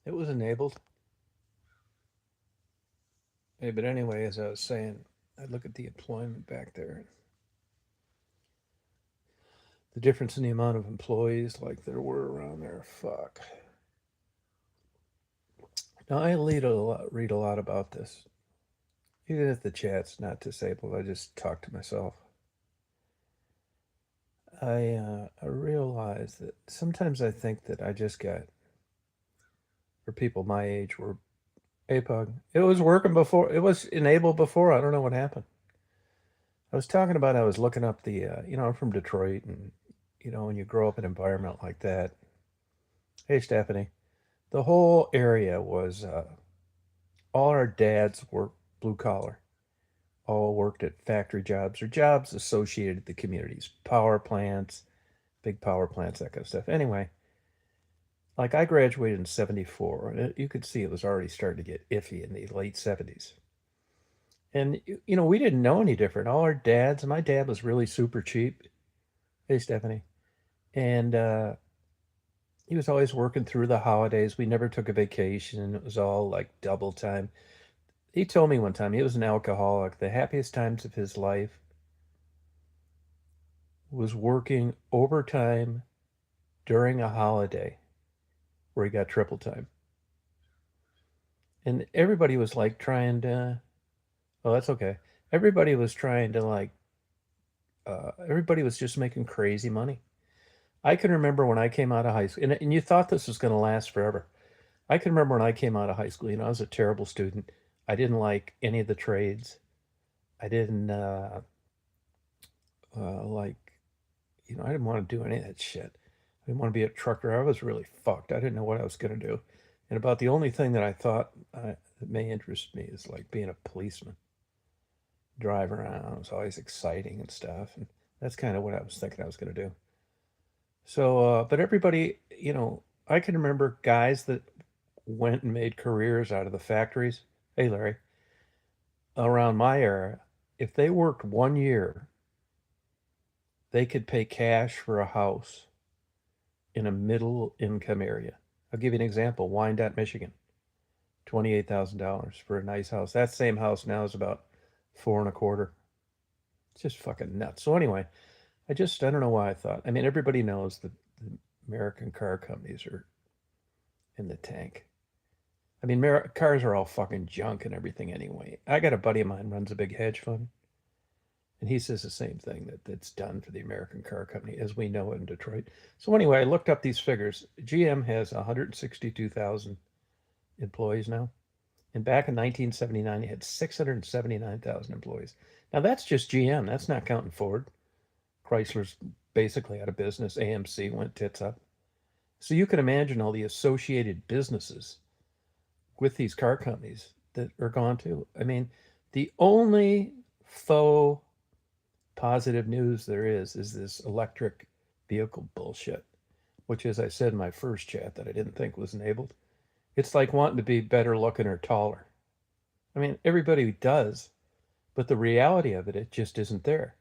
It was enabled. Hey, but anyway, as I was saying, I look at the employment back there. The difference in the amount of employees like there were around there. Fuck. Now I read a lot about this. Even if the chat's not disabled, I just talk to myself. I realize that sometimes I think that I just got, for people my age, were APUG. It was working before. It was enabled before. I don't know what happened. I was talking about. I was looking up the. I'm from Detroit, and when you grow up in an environment like that. Hey, Stephanie. The whole area was. All our dads worked blue collar. All worked at factory jobs or jobs associated with the communities, power plants, big power plants, that kind of stuff. Anyway, like I graduated in 74, and you could see it was already starting to get iffy in the late 70s. And, we didn't know any different. All our dads, my dad was really super cheap. Hey, Stephanie. And he was always working through the holidays. We never took a vacation. It was all like double time. He told me one time he was an alcoholic. The happiest times of his life was working overtime during a holiday where he got triple time. And everybody was like trying to, oh, that's okay. Everybody was trying to everybody was just making crazy money. I can remember when I came out of high school, and you thought this was going to last forever. I can remember when I came out of high school, I was a terrible student. I didn't like any of the trades. I didn't like, I didn't want to do any of that shit. I didn't want to be a trucker. I was really fucked. I didn't know what I was going to do. And about the only thing that I thought that may interest me is like being a policeman, drive around. It was always exciting and stuff. And that's kind of what I was thinking I was going to do. So, but everybody, I can remember guys that went and made careers out of the factories. Hey, Larry, around my era, if they worked 1 year, they could pay cash for a house in a middle income area. I'll give you an example. Wyandotte, Michigan, $28,000 for a nice house. That same house now is about four and a quarter. It's just fucking nuts. So anyway, I don't know why I thought. I mean, everybody knows that the American car companies are in the tank. I mean, cars are all fucking junk and everything anyway. I got a buddy of mine runs a big hedge fund, and he says the same thing that's done for the American car company as we know it in Detroit. So anyway, I looked up these figures. GM has 162,000 employees now, and back in 1979, he had 679,000 employees. Now that's just GM. That's not counting Ford. Chrysler's basically out of business. AMC went tits up. So you can imagine all the associated businesses with these car companies that are gone too. I mean, the only faux positive news there is this electric vehicle bullshit, which, as I said in my first chat, that I didn't think was enabled. It's like wanting to be better looking or taller. I mean, everybody does, but the reality of it, it just isn't there,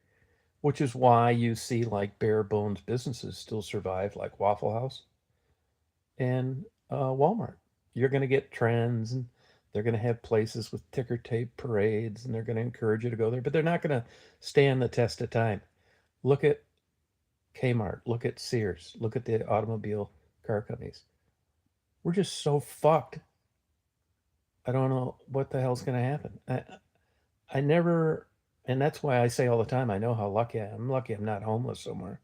which is why you see like bare bones businesses still survive, like Waffle House and Walmart. You're going to get trends, and they're going to have places with ticker tape parades, and they're going to encourage you to go there, but they're not going to stand the test of time. Look at Kmart, look at Sears, look at the automobile car companies. We're just so fucked. I don't know what the hell's going to happen. I never, and that's why I say all the time, I know how lucky I am. I'm lucky I'm not homeless somewhere.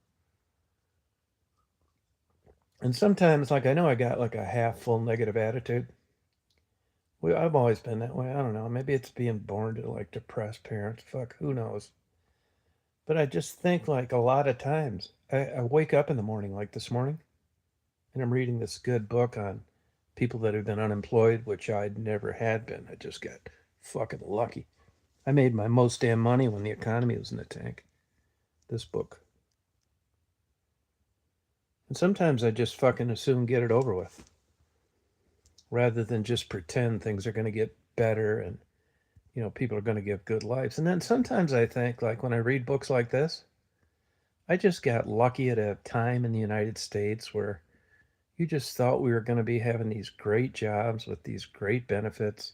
And sometimes, like, I know I got like a half full negative attitude. I've always been that way. I don't know. Maybe it's being born to like depressed parents. Fuck, who knows? But I just think like a lot of times I wake up in the morning, like this morning, and I'm reading this good book on people that have been unemployed, which I'd never had been. I just got fucking lucky. I made my most damn money when the economy was in the tank. This book. And sometimes I just fucking assume get it over with rather than just pretend things are going to get better and, people are going to get good lives. And then sometimes I think, like, when I read books like this, I just got lucky at a time in the United States where, You just thought we were going to be having these great jobs with these great benefits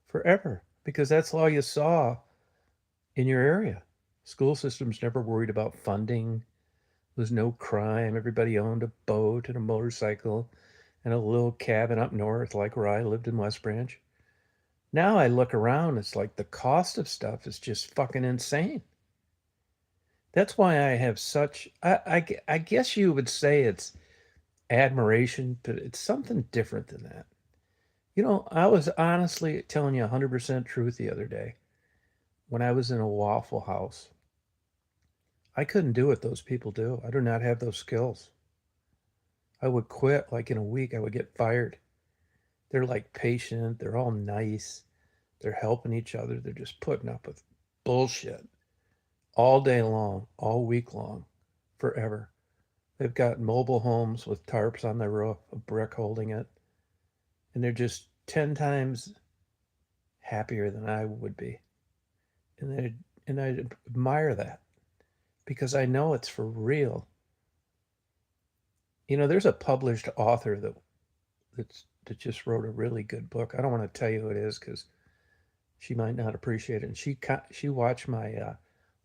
forever because that's all you saw in your area. School systems never worried about funding. There was no crime. Everybody owned a boat and a motorcycle and a little cabin up north, like where I lived in West Branch. Now I look around, it's like the cost of stuff is just fucking insane. That's why I have such, I guess you would say it's admiration, but it's something different than that. I was honestly telling you 100% truth the other day. When I was in a Waffle House, I couldn't do what those people do. I do not have those skills. I would quit like in a week. I would get fired. They're like patient. They're all nice. They're helping each other. They're just putting up with bullshit all day long, all week long, forever. They've got mobile homes with tarps on their roof, a brick holding it, and they're just 10 times happier than I would be. And I admire that because I know it's for real. There's a published author that just wrote a really good book. I don't want to tell you who it is because she might not appreciate it. And she watched my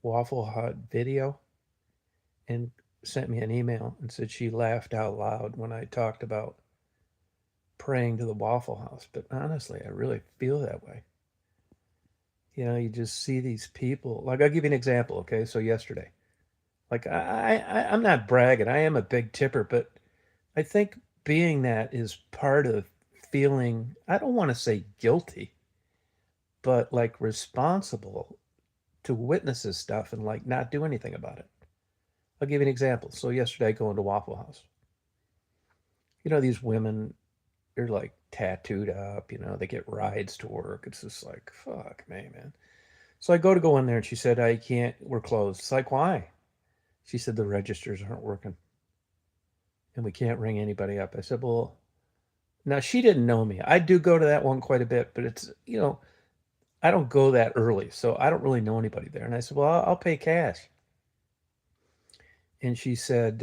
Waffle Hut video and sent me an email and said she laughed out loud when I talked about praying to the Waffle House. But honestly, I really feel that way. You just see these people. Like, I'll give you an example, okay? So yesterday, like, I'm not bragging. I am a big tipper, but I think being that is part of feeling, I don't want to say guilty, but like responsible to witness this stuff and like not do anything about it. I'll give you an example. So yesterday I go into Waffle House. These women, they're like tattooed up, they get rides to work. It's just like, fuck me, man. So I go in there and she said, I can't, we're closed. It's like, why? She said, the registers aren't working and we can't ring anybody up. I said, well, now she didn't know me. I do go to that one quite a bit, but it's, I don't go that early. So I don't really know anybody there. And I said, well, I'll pay cash. And she said,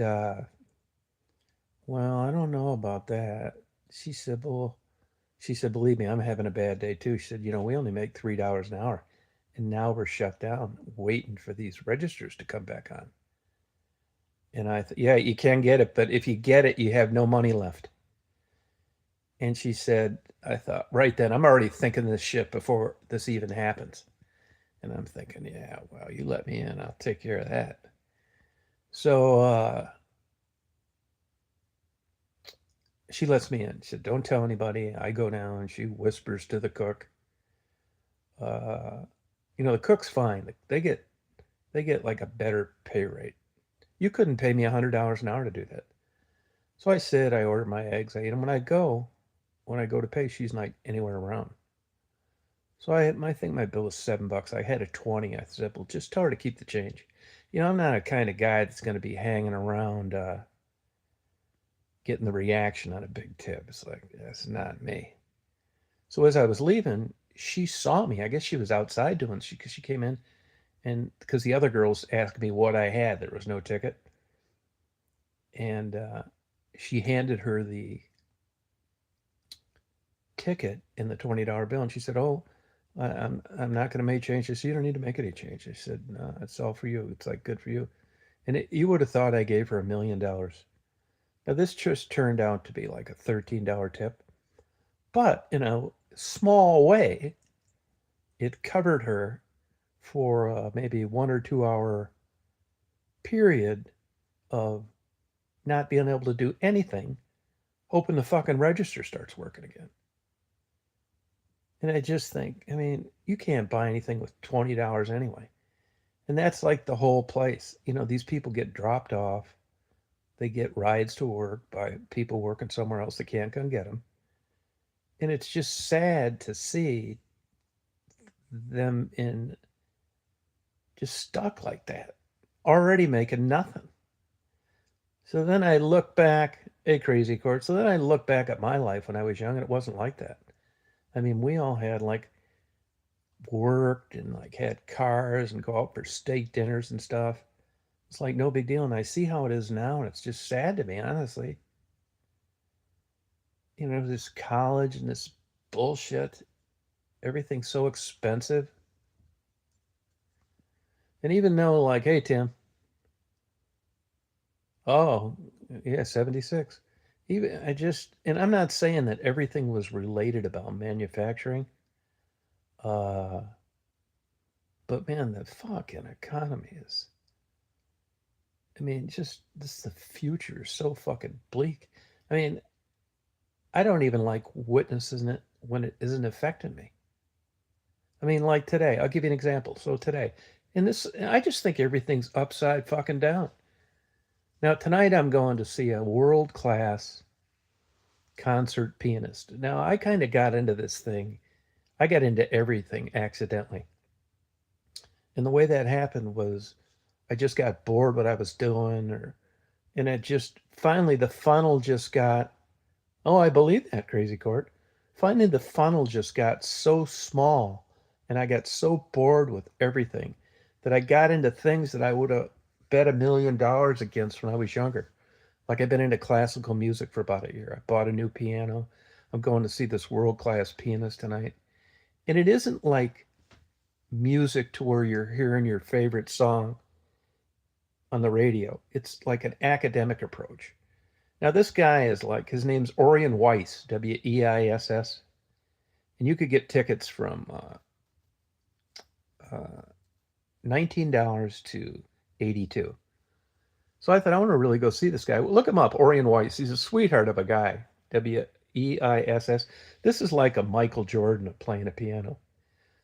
well, I don't know about that. She said, well, believe me, I'm having a bad day too. She said, we only make $3 an hour. And now we're shut down waiting for these registers to come back on. And yeah, you can get it, but if you get it, you have no money left. And she said, I thought, right then, I'm already thinking this shit before this even happens. And I'm thinking, yeah, well, you let me in, I'll take care of that. So she lets me in. She said, don't tell anybody. I go down and she whispers to the cook. The cook's fine. They get like a better pay rate. You couldn't pay me $100 an hour to do that. So I said, I ordered my eggs. I eat them. When I go to pay, she's not anywhere around. So I think my bill was $7. I had a 20. I said, well, just tell her to keep the change. I'm not a kind of guy that's going to be hanging around getting the reaction on a big tip. It's like, that's not me. So as I was leaving, she saw me. I guess she was outside doing she because she came in and because the other girls asked me what I had. There was no ticket. And she handed her the ticket in the $20 bill. And she said, oh, I'm not going to make changes. So you don't need to make any changes. I said, no, it's all for you. It's like good for you. And you would have thought I gave her $1 million. Now this just turned out to be like a $13 tip, but in a small way, it covered her for maybe 1 or 2 hour period of not being able to do anything, hoping the fucking register starts working again. And I just think, I mean, you can't buy anything with $20 anyway. And that's like the whole place. These people get dropped off. They get rides to work by people working somewhere else that can't come get them. And it's just sad to see them in just stuck like that, already making nothing. So then I look back at Crazy Court. So then I look back at my life when I was young, and it wasn't like that. I mean, we all had like worked and like had cars and go out for steak dinners and stuff. It's like no big deal. And I see how it is now, and it's just sad to me, honestly. this college and this bullshit. Everything's so expensive. And even though, like, hey, Tim, oh, yeah, 76. Even and I'm not saying that everything was related about manufacturing, uh, but man, the fucking economy is, I mean, just this, the future is so fucking bleak. I mean, I don't even like witnessing it when it isn't affecting me. I mean, like today, I'll give you an example. So today, I just think everything's upside fucking down. Now, tonight I'm going to see a world class concert pianist. Now, I kind of got into this thing. I got into everything accidentally. And the way that happened was I just got bored what I was doing, and it just finally the funnel just got, oh, I believe that, Crazy Court. Finally, the funnel just got so small, and I got so bored with everything that I got into things that I would have bet $1 million against when I was younger. Like I've been into classical music for about a year. I bought a new piano. I'm going to see this world class pianist tonight. And it isn't like music to where you're hearing your favorite song on the radio. It's like an academic approach. Now, this guy is like, his name's Orion Weiss, Weiss, and you could get tickets from $19 to 82. So I thought, I want to really go see this guy. Well, look him up, Orion Weiss. He's a sweetheart of a guy, Weiss. This is like a Michael Jordan of playing a piano.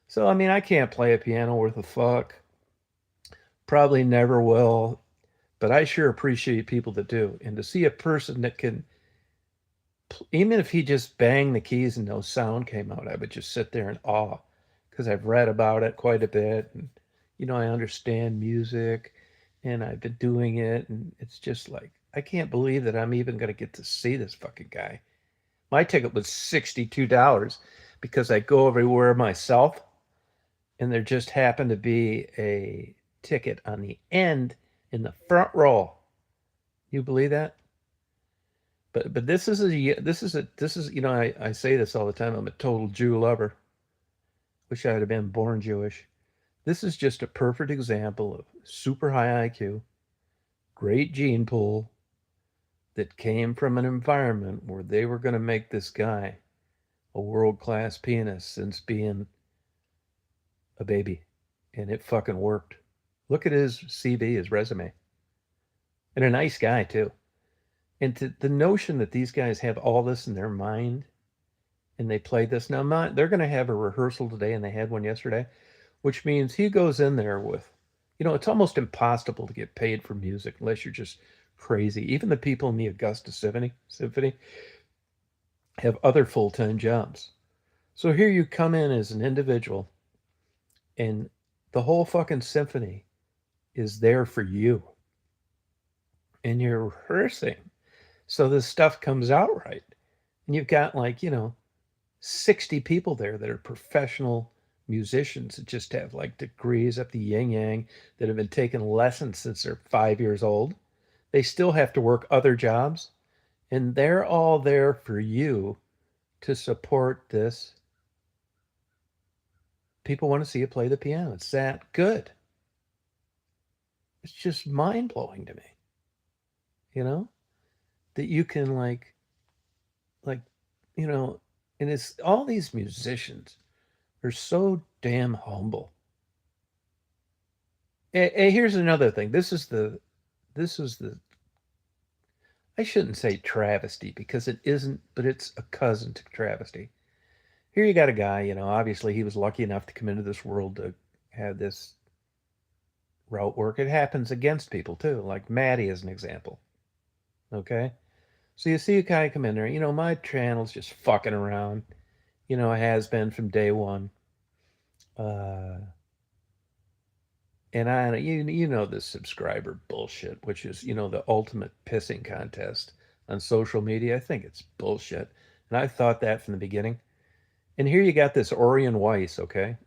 So, I mean, I can't play a piano worth a fuck. Probably never will, but I sure appreciate people that do. And to see a person that can, even if he just banged the keys and no sound came out, I would just sit there in awe because I've read about it quite a bit. And, I understand music and I've been doing it. And it's just like, I can't believe that I'm even going to get to see this fucking guy. My ticket was $62 because I go everywhere myself. And there just happened to be a ticket on the end in the front row. You believe that? But this is I say this all the time. I'm a total Jew lover. Wish I had been born Jewish. This is just a perfect example of super high IQ, great gene pool that came from an environment where they were going to make this guy a world class pianist since being a baby, and it fucking worked. Look at his CV, his resume, and a nice guy too. And the notion that these guys have all this in their mind and they play this. Now, they're going to have a rehearsal today, and they had one yesterday, which means he goes in there with, it's almost impossible to get paid for music unless you're just crazy. Even the people in the Augusta Symphony have other full-time jobs. So here you come in as an individual, and the whole fucking symphony is there for you, and you're rehearsing. So this stuff comes out right. And you've got 60 people there that are professional musicians that just have like degrees up the yin yang that have been taking lessons since they're 5 years old. They still have to work other jobs, and they're all there for you to support this. People want to see you play the piano. It's that good. It's just mind blowing to me, you know, that you can like, you know, and it's all these musicians are so damn humble. Hey, here's another thing. This is the I shouldn't say travesty because it isn't, but it's a cousin to travesty. Here you got a guy, obviously he was lucky enough to come into this world to have this route work. It happens against people too, like Maddie is an example. Okay? So you see a guy come in there, my channel's just fucking around. It has been from day one. Uh, and you know this subscriber bullshit, which is the ultimate pissing contest on social media. I think it's bullshit, and I thought that from the beginning. And here you got this Orion Weiss, okay?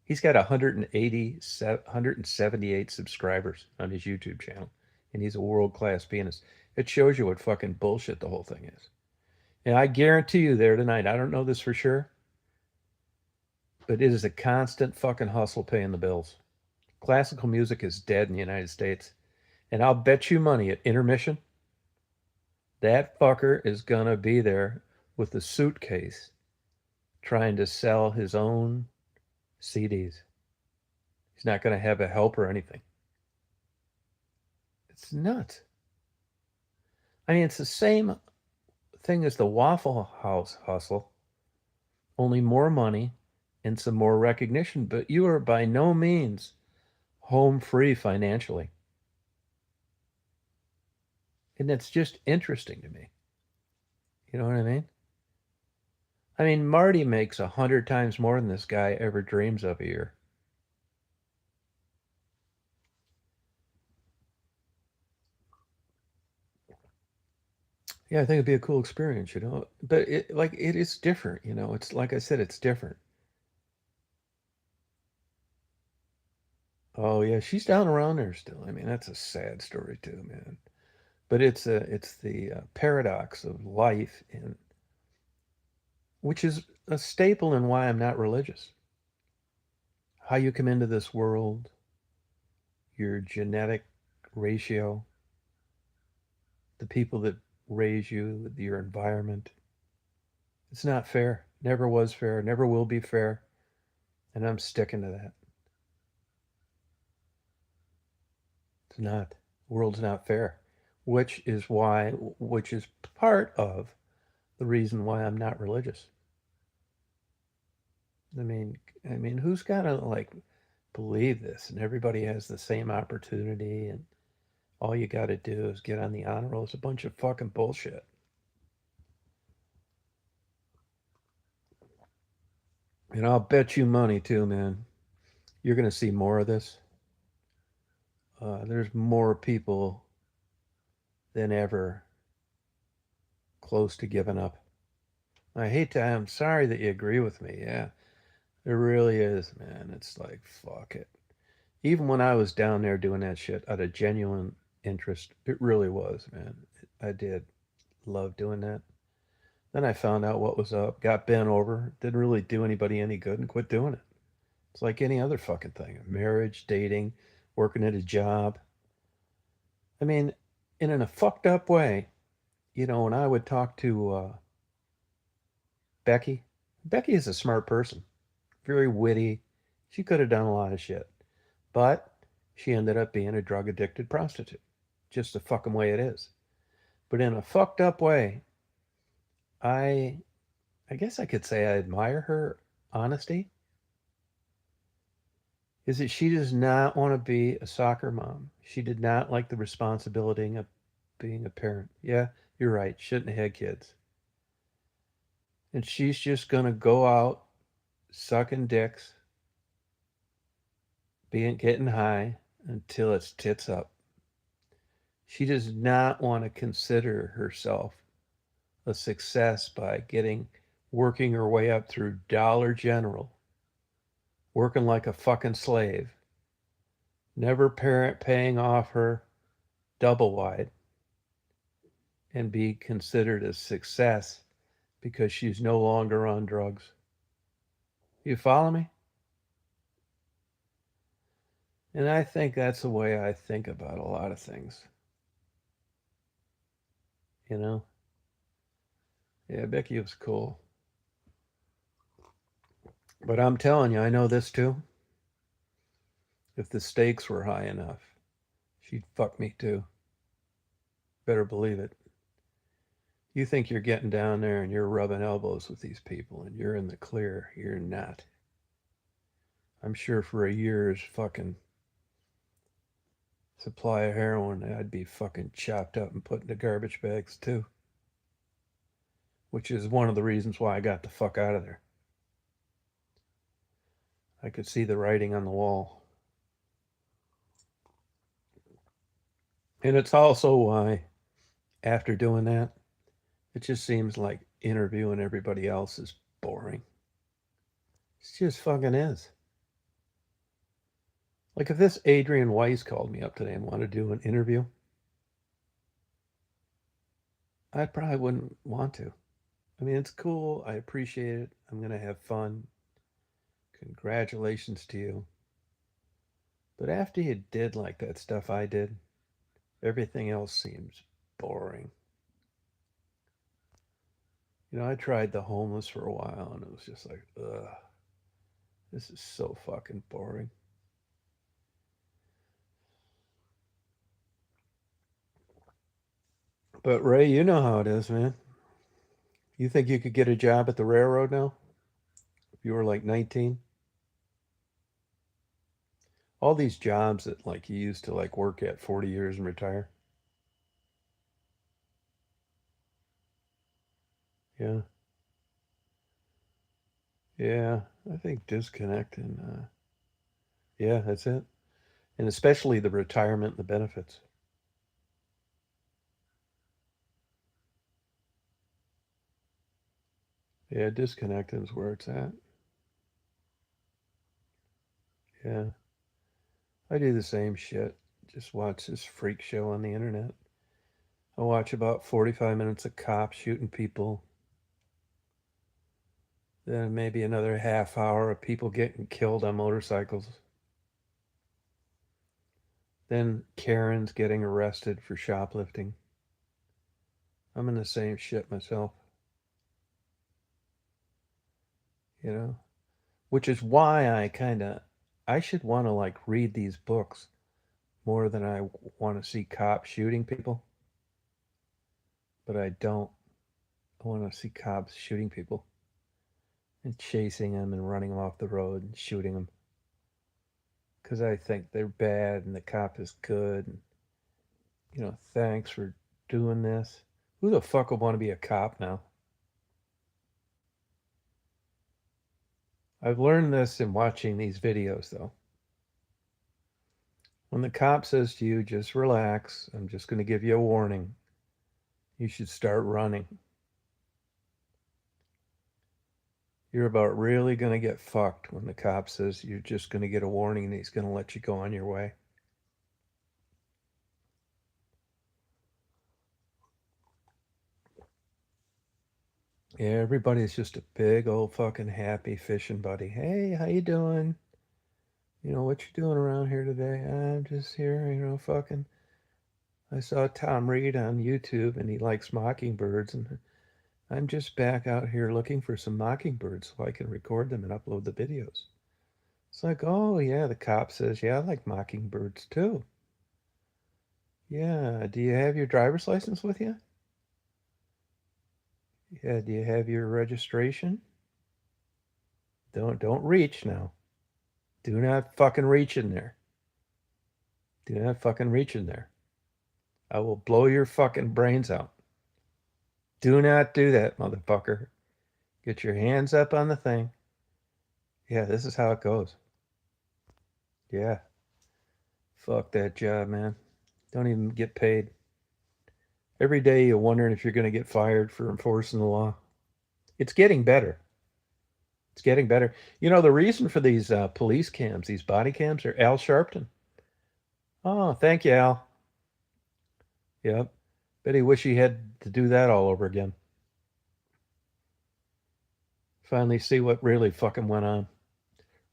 He's got 178 subscribers on his YouTube channel, and he's a world class pianist. It shows you what fucking bullshit the whole thing is. And I guarantee you there tonight, I don't know this for sure, but it is a constant fucking hustle paying the bills. Classical music is dead in the United States. And I'll bet you money at intermission, that fucker is gonna be there with a suitcase trying to sell his own CDs. He's not gonna have a help or anything. It's nuts. I mean, it's the same thing as the Waffle House hustle, only more money and some more recognition, but you are by no means home free financially. And it's just interesting to me. You know what I mean? I mean, Marty makes 100 times more than this guy ever dreams of a year. Yeah, I think it'd be a cool experience, you know. But it is different, you know. It's like I said, it's different. Oh yeah, she's down around there still. I mean, that's a sad story too, man. But it's the paradox of life, and which is a staple in why I'm not religious. How you come into this world, your genetic ratio, the people that raise you, your environment. It's not fair. Never was fair. Never will be fair. And I'm sticking to that. It's not. The world's not fair, which is part of the reason why I'm not religious. I mean, who's gotta like believe this? And everybody has the same opportunity, and all you got to do is get on the honor roll. It's a bunch of fucking bullshit. And I'll bet you money too, man. You're gonna see more of this. There's more people than ever close to giving up. I hate to. I'm sorry that you agree with me. Yeah, it really is, man. It's like fuck it. Even when I was down there doing that shit out of genuine interest, it really was, man. I did love doing that. Then I found out what was up, got bent over, didn't really do anybody any good, and quit doing it. It's like any other fucking thing: marriage, dating, working at a job. I mean, in a fucked up way, you know. When I would talk to Becky, Becky is a smart person, very witty. She could have done a lot of shit, but she ended up being a drug addicted prostitute. Just the fucking way it is. But in a fucked up way, I I guess I could say I admire her honesty. Is that she does not want to be a soccer mom. She did not like the responsibility of being a parent. Yeah, you're right. Shouldn't have had kids. And she's just gonna go out sucking dicks, being getting high until it's tits up. She does not want to consider herself a success by working her way up through Dollar General, working like a fucking slave, never parent paying off her double wide, and be considered a success because she's no longer on drugs. You follow me? And I think that's the way I think about a lot of things. You know? Yeah, Becky was cool. But I'm telling you, I know this too. If the stakes were high enough, she'd fuck me too. Better believe it. You think you're getting down there and you're rubbing elbows with these people and you're in the clear. You're not. I'm sure for a year's fucking supply of heroin, I'd be fucking chopped up and put into garbage bags too. Which is one of the reasons why I got the fuck out of there. I could see the writing on the wall. And it's also why, after doing that, it just seems like interviewing everybody else is boring. It just fucking is. Like if this Adrian Weiss called me up today and wanted to do an interview, I probably wouldn't want to. I mean, it's cool. I appreciate it. I'm going to have fun. Congratulations to you. But after you did like that stuff I did, everything else seems boring. I tried the homeless for a while and it was just like, ugh, this is so fucking boring. But Ray, you know how it is, man. You think you could get a job at the railroad now if you were like 19? All these jobs that like you used to like work at 40 years and retire. Yeah. Yeah. I think disconnect and yeah, that's it. And especially the retirement and the benefits. Yeah, disconnecting is where it's at. Yeah. I do the same shit. Just watch this freak show on the internet. I watch about 45 minutes of cops shooting people. Then maybe another half hour of people getting killed on motorcycles. Then Karens getting arrested for shoplifting. I'm in the same shit myself, you know? Which is why I should want to like read these books more than I want to see cops shooting people, but I don't. I want to see cops shooting people and chasing them and running them off the road and shooting them because I think they're bad and the cop is good. And, thanks for doing this. Who the fuck would want to be a cop now? I've learned this in watching these videos, though. When the cop says to you, just relax, I'm just going to give you a warning, you should start running. You're about really going to get fucked when the cop says you're just going to get a warning and he's going to let you go on your way. Yeah, everybody's just a big old fucking happy fishing buddy. Hey, how you doing? What you doing around here today? I'm just here, fucking. I saw Tom Reed on YouTube and he likes mockingbirds and I'm just back out here looking for some mockingbirds so I can record them and upload the videos. It's like, oh yeah, the cop says, yeah, I like mockingbirds too. Yeah, do you have your driver's license with you? Yeah, do you have your registration? Don't reach now. Do not fucking reach in there. Do not fucking reach in there. I will blow your fucking brains out. Do not do that, motherfucker. Get your hands up on the thing. Yeah, this is how it goes. Yeah. Fuck that job, man. Don't even get paid. Every day you're wondering if you're going to get fired for enforcing the law. It's getting better. It's getting better. The reason for these police cams, these body cams, are Al Sharpton. Oh, thank you, Al. Yep. Bet he wish he had to do that all over again. Finally see what really fucking went on,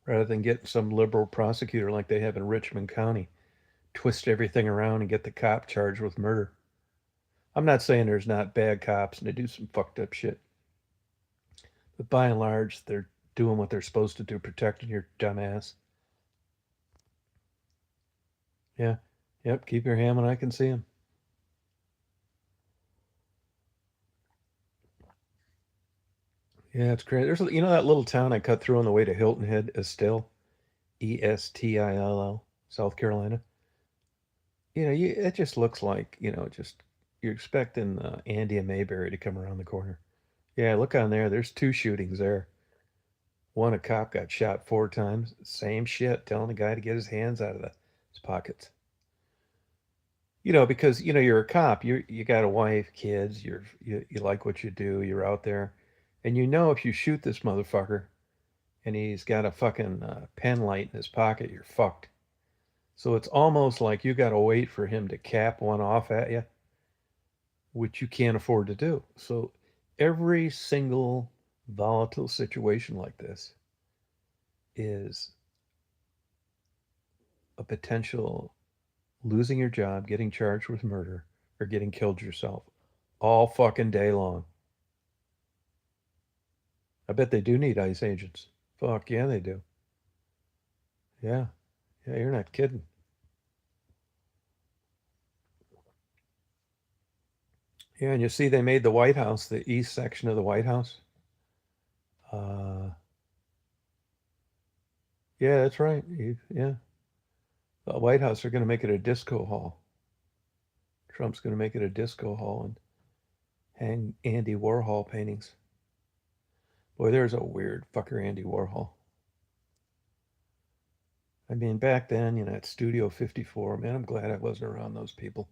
rather than get some liberal prosecutor like they have in Richmond County, twist everything around and get the cop charged with murder. I'm not saying there's not bad cops and they do some fucked up shit, but by and large, they're doing what they're supposed to do, protecting your dumb ass. Yeah. Yep. Keep your hand when I can see him. Yeah, it's great. There's that little town I cut through on the way to Hilton Head, Estill, Estill, South Carolina. It just looks like just you're expecting Andy and Mayberry to come around the corner. Yeah, look on there. There's two shootings there. One, a cop got shot 4 times. Same shit, telling the guy to get his hands out of his pockets. Because you're a cop. You got a wife, kids. You like what you do. You're out there, and if you shoot this motherfucker and he's got a fucking pen light in his pocket, you're fucked. So it's almost like you got to wait for him to cap one off at you, which you can't afford to do. So Every single volatile situation like this is a potential losing your job, getting charged with murder, or getting killed yourself all fucking day long. I bet they do need ICE agents. Fuck yeah, they do. Yeah, yeah, you're not kidding. Yeah, and you see, they made the White House, the east section of the White House. Uh, yeah, that's right. Yeah, the White House are going to make it a disco hall. Trump's going to make it a disco hall and hang Andy Warhol paintings. Boy, there's a weird fucker, Andy Warhol. I mean, back then, at Studio 54, man, I'm glad I wasn't around those people.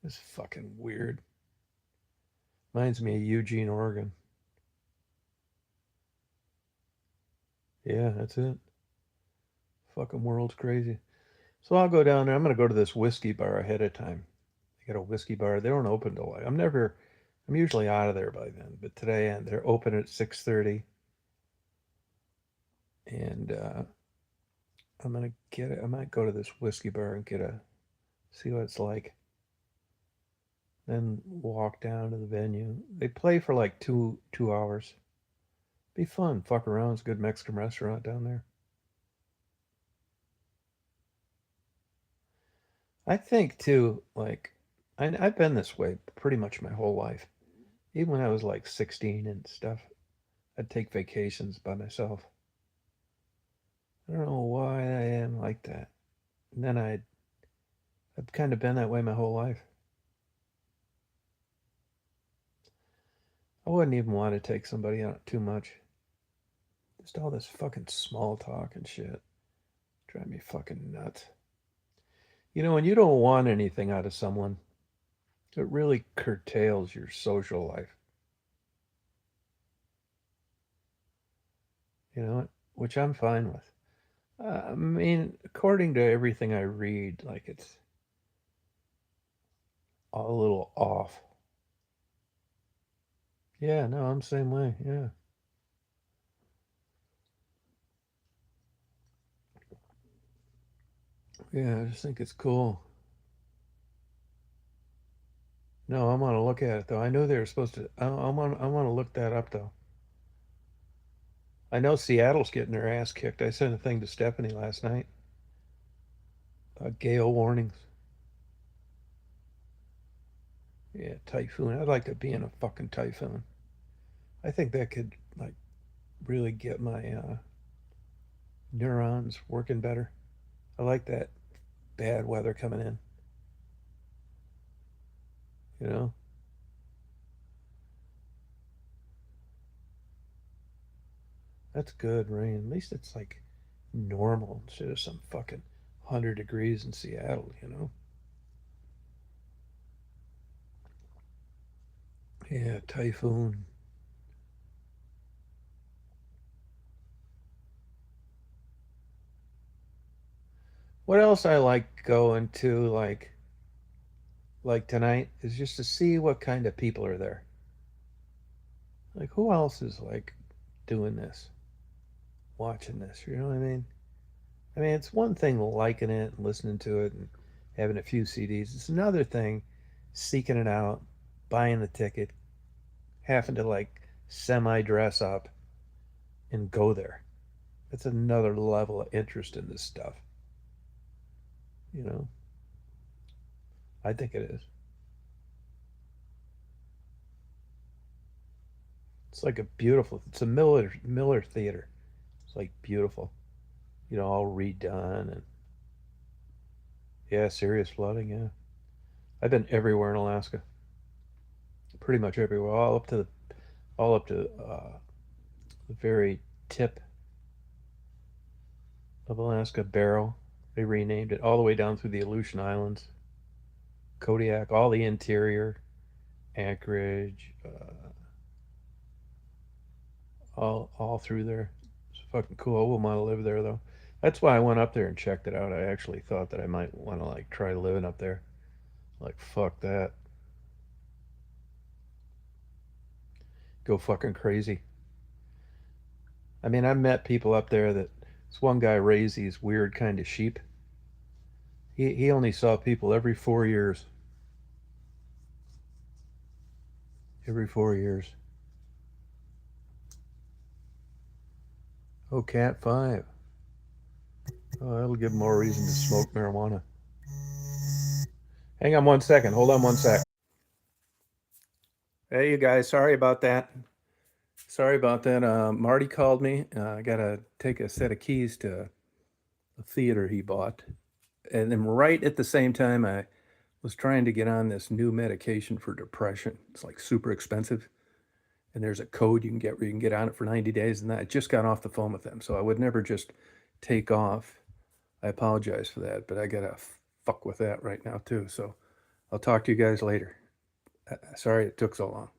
It's fucking weird. Reminds me of Eugene, Oregon. Yeah, that's it. Fucking world's crazy. So I'll go down there. I'm going to go to this whiskey bar ahead of time. I got a whiskey bar. They don't open till like, I'm usually out of there by then. But today, and they're open at 6:30. And I'm going to get it. I might go to this whiskey bar and see what it's like. Then walk down to the venue. They play for like two hours. Be fun. Fuck around. It's a good Mexican restaurant down there. I think too, like, I've been this way pretty much my whole life. Even when I was like 16 and stuff, I'd take vacations by myself. I don't know why I am like that. And then I've kind of been that way my whole life. I wouldn't even want to take somebody out too much. Just all this fucking small talk and shit. Drive me fucking nuts. When you don't want anything out of someone, it really curtails your social life. Which I'm fine with. I mean, according to everything I read, like it's a little off. Yeah, no, I'm the same way. Yeah. Yeah, I just think it's cool. No, I'm gonna look at it though. I knew they were supposed to. I want to look that up though. I know Seattle's getting their ass kicked. I sent a thing to Stephanie last night. Gale warnings. Yeah, typhoon. I'd like to be in a fucking typhoon. I think that could like really get my neurons working better. I like that bad weather coming in. You know, that's good rain. At least it's like normal instead of some fucking 100 degrees in Seattle. Yeah, typhoon. What else I like going to like tonight is just to see what kind of people are there. Like who else is like doing this, watching this, you know what I mean? I mean, it's one thing liking it and listening to it and having a few CDs. It's another thing seeking it out, buying the ticket, having to like semi dress up and go there. It's another level of interest in this stuff. You know, I think it is. It's like a beautiful. It's a Miller theater. It's like beautiful. All redone and yeah, serious flooding. Yeah, I've been everywhere in Alaska. Pretty much everywhere, all up to the very tip of Alaska, Barrow. They renamed it all the way down through the Aleutian Islands, Kodiak, all the interior, Anchorage, all through there. It's fucking cool. I wouldn't want to live there though. That's why I went up there and checked it out. I actually thought that I might want to like try living up there. Like fuck that. go fucking crazy. I mean, I've met people up there that this one guy raised these weird kind of sheep. He only saw people every 4 years. Every 4 years. Oh, cat five. Oh, that'll give more reason to smoke marijuana. Hang on 1 second. Hold on 1 sec. Hey, you guys. Sorry about that. Sorry about that. Marty called me. I gotta take a set of keys to a theater he bought, and then right at the same time, I was trying to get on this new medication for depression. It's like super expensive, and there's a code you can get where you can get on it for 90 days. And I just got off the phone with them, so I would never just take off. I apologize for that, but I gotta fuck with that right now too. So I'll talk to you guys later. Sorry it took so long.